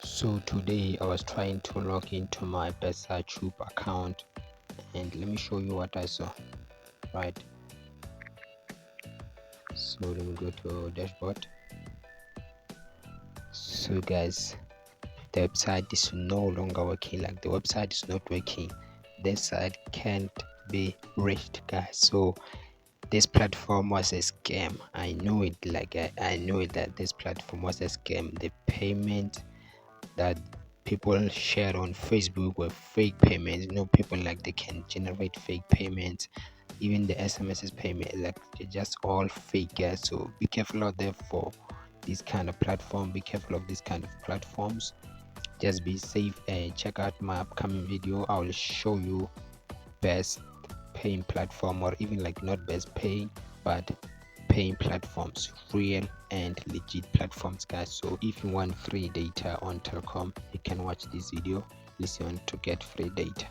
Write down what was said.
So today I was trying to log into my Pesatube account, and let me show you what I saw. Right, so let me go to dashboard. So guys, the website is no longer working. Like, the website is not working. This site can't be reached, guys. So this platform was a scam. I know it. Like, I know it that this platform was a scam. The payment that people shared on Facebook were fake payments. People, like, they can generate fake payments. Even the SMS's payment, like, they're just all fake, guys. So be careful out there for this kind of platform. Be careful of this kind of platforms. Just be safe, and check out my upcoming video. I will show you best paying platform, or even like not best paying, but paying platforms, real and legit platforms, guys. So if you want free data on Telkom, you can watch this video. Listen to get free data.